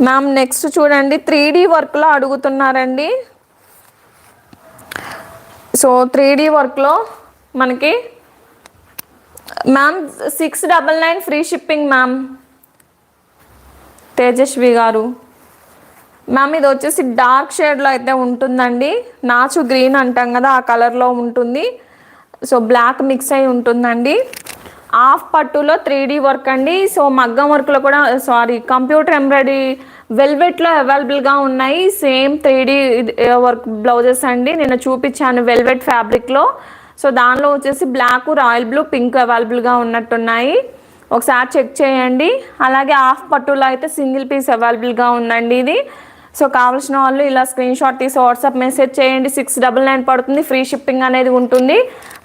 Ma'am next చూడండి 3D వర్క్లో అడుగుతున్నారండి. సో 3D వర్క్లో మనకి ma'am 699 free shipping ma'am. Tejaswi గారు మ్యామ్ ఇది వచ్చేసి డార్క్ షేడ్లో అయితే ఉంటుందండి. నాచు గ్రీన్ అంటాం కదా ఆ కలర్లో ఉంటుంది. సో బ్లాక్ మిక్స్ అయి ఉంటుందండి. హాఫ్ పట్టులో 3D వర్క్ అండి. సో మగ్గం వర్క్లో కూడా కంప్యూటర్ ఎంబ్రాయిడరీ వెల్వెట్లో అవైలబుల్గా ఉన్నాయి. సేమ్ 3D వర్క్ బ్లౌజెస్ అండి. నేను చూపించాను వెల్వెట్ ఫ్యాబ్రిక్లో. సో దానిలో వచ్చేసి బ్లాక్, రాయల్ బ్లూ, పింక్ అవైలబుల్గా ఉన్నట్టున్నాయి. ఒకసారి చెక్ చేయండి. అలాగే హాఫ్ పట్టులో అయితే సింగిల్ పీస్ అవైలబుల్గా ఉందండి ఇది. సో కావాల్సిన వాళ్ళు ఇలా స్క్రీన్ షాట్ తీసి వాట్సాప్ మెసేజ్ చేయండి. 699 పడుతుంది. ఫ్రీ షిప్పింగ్ అనేది ఉంటుంది.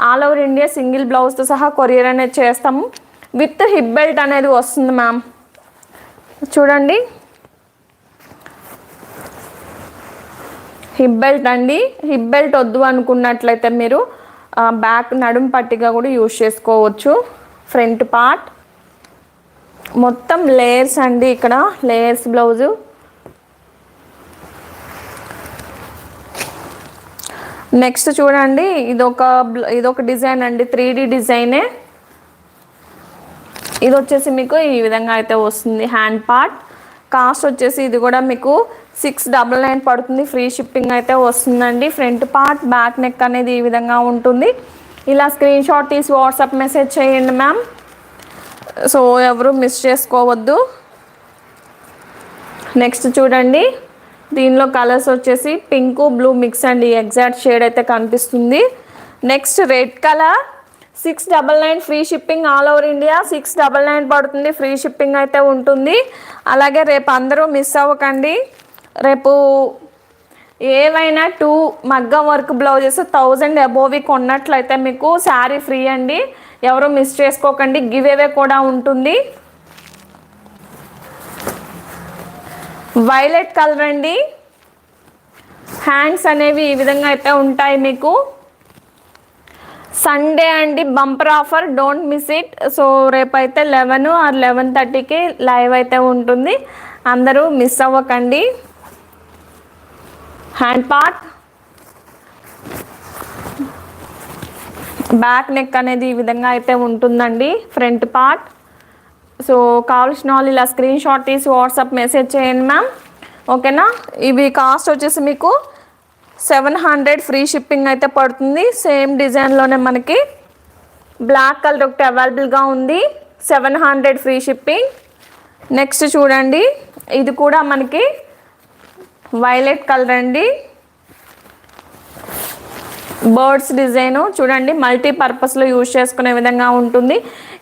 ఆల్ ఓవర్ ఇండియా సింగిల్ బ్లౌజ్తో సహా కొరియర్ అనేది చేస్తాము. విత్ హిప్ బెల్ట్ అనేది వస్తుంది మ్యామ్. చూడండి హిప్ బెల్ట్ అండి. హిప్ బెల్ట్ వద్దు అనుకున్నట్లయితే మీరు బ్యాక్ నడుం పట్టిగా కూడా యూజ్ చేసుకోవచ్చు. ఫ్రంట్ పార్ట్ మొత్తం లేయర్స్ అండి. ఇక్కడ లేయర్స్ బ్లౌజు. నెక్స్ట్ చూడండి ఇదొక డిజైన్ అండి. 3D డిజైనే. ఇది వచ్చేసి మీకు ఈ విధంగా అయితే వస్తుంది. హ్యాండ్ పార్ట్ కాస్ట్ వచ్చేసి ఇది కూడా మీకు 699 పడుతుంది. ఫ్రీ షిప్పింగ్ అయితే వస్తుందండి. ఫ్రంట్ పార్ట్, బ్యాక్ నెక్ అనేది ఈ విధంగా ఉంటుంది. ఇలా స్క్రీన్ షాట్ తీసి వాట్సాప్ మెసేజ్ చేయండి మ్యామ్. సో ఎవరు మిస్ చేసుకోవద్దు. నెక్స్ట్ చూడండి దీనిలో కలర్స్ వచ్చేసి పింక్, బ్లూ మిక్స్ అండి. ఎగ్జాక్ట్ షేడ్ అయితే కనిపిస్తుంది. Next red colour 699 free shipping all over India. 699 పడుతుంది. ఫ్రీ షిప్పింగ్ అయితే ఉంటుంది. అలాగే రేపు అందరూ మిస్ అవ్వకండి. రేపు ఏవైనా 2 మగ్గం వర్క్ బ్లౌజెస్ 1000 అబోవ్ కొన్నట్లయితే మీకు శారీ ఫ్రీ అండి. ఎవరు మిస్ చేసుకోకండి. గివ్ అవే కూడా ఉంటుంది. వైలెట్ కలర్ అండి. హ్యాండ్స్ అనేవి ఈ విధంగా అయితే ఉంటాయి మీకు. సండే అండి bumper offer, don't miss it. So రేపైతే 11 ఆర్ 11:30కి లైవ్ అయితే ఉంటుంది. అందరూ మిస్ అవ్వకండి. హ్యాండ్ పార్ట్, బ్యాక్ నెక్ అనేది ఈ విధంగా అయితే ఉంటుందండి. Front part. సో కావాల్సిన వాళ్ళు ఇలా స్క్రీన్ షాట్ తీసి వాట్సాప్ మెసేజ్ చేయండి మ్యామ్. ఓకేనా. ఇవి కాస్ట్ వచ్చేసి మీకు 700 ఫ్రీ షిప్పింగ్ అయితే పడుతుంది. సేమ్ డిజైన్లోనే మనకి బ్లాక్ కలర్ ఒకటి అవైలబుల్గా ఉంది. 700 ఫ్రీ షిప్పింగ్. నెక్స్ట్ చూడండి ఇది కూడా మనకి వైలెట్ కలర్ అండి. బర్డ్స్ డిజైను చూడండి. మల్టీపర్పస్లో యూజ్ చేసుకునే విధంగా ఉంటుంది.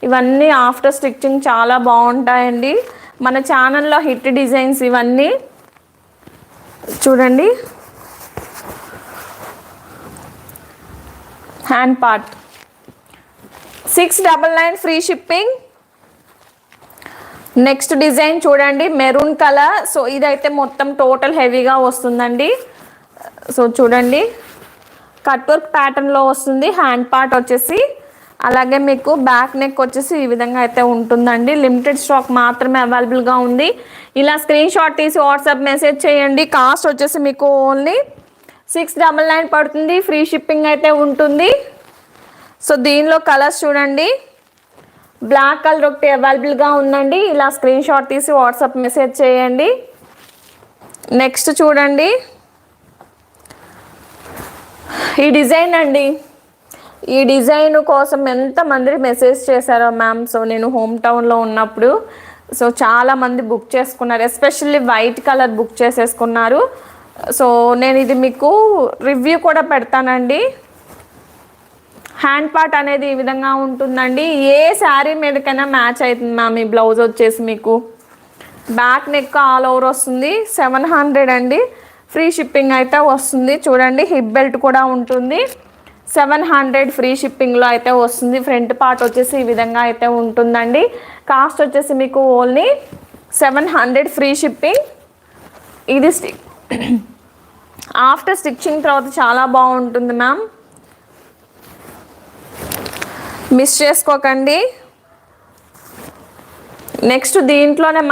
ఇవన్నీ ఆఫ్టర్ స్టిచ్చింగ్ చాలా బాగుంటాయండి. మన ఛానల్లో హిట్ డిజైన్స్ ఇవన్నీ. చూడండి hand part 699 free shipping. Next design చూడండి మెరూన్ కలర్. సో ఇదైతే మొత్తం టోటల్ హెవీగా వస్తుందండి. సో చూడండి కట్ వర్క్ ప్యాటర్న్లో వస్తుంది. హ్యాండ్ పార్ట్ వచ్చేసి అలాగే మీకు బ్యాక్ నెక్ వచ్చేసి ఈ విధంగా అయితే ఉంటుందండి. లిమిటెడ్ స్టాక్ మాత్రమే అవైలబుల్గా ఉంది. ఇలా స్క్రీన్ షాట్ తీసి వాట్సాప్ మెసేజ్ చేయండి. కాస్ట్ వచ్చేసి మీకు ఓన్లీ 699 పడుతుంది. ఫ్రీ షిప్పింగ్ అయితే ఉంటుంది. సో దీనిలో కలర్స్ చూడండి. బ్లాక్ కలర్ ఒకటి అవైలబుల్గా ఉందండి. ఇలా స్క్రీన్ షాట్ తీసి వాట్సాప్ మెసేజ్ చేయండి. నెక్స్ట్ చూడండి ఈ డిజైన్ అండి. ఈ డిజైన్ కోసం ఎంతమంది మెసేజ్ చేశారో మ్యామ్. సో నేను హోమ్ టౌన్లో ఉన్నప్పుడు సో చాలామంది బుక్ చేసుకున్నారు. ఎస్పెషల్లీ వైట్ కలర్ బుక్ చేసేసుకున్నారు. సో నేను ఇది మీకు రివ్యూ కూడా పెడతానండి. హ్యాండ్ పార్ట్ అనేది ఈ విధంగా ఉంటుందండి. ఏ శారీ మీదకైనా మ్యాచ్ అవుతుంది మ్యామ్. ఈ బ్లౌజ్ వచ్చేసి మీకు బ్యాక్ నెక్ ఆల్ ఓవర్ వస్తుంది. 700 అండి. ఫ్రీ షిప్పింగ్ అయితే వస్తుంది. చూడండి హిప్ బెల్ట్ కూడా ఉంటుంది. 700 ఫ్రీ షిప్పింగ్లో అయితే వస్తుంది. ఫ్రంట్ పార్ట్ వచ్చేసి ఈ విధంగా అయితే ఉంటుందండి. కాస్ట్ వచ్చేసి మీకు ఓన్లీ 700 ఫ్రీ షిప్పింగ్. ఇది ఆఫ్టర్ స్టిచ్చింగ్ తర్వాత చాలా బాగుంటుంది మ్యామ్. మిస్ చేసుకోకండి. నెక్స్ట్ దీంట్లోనే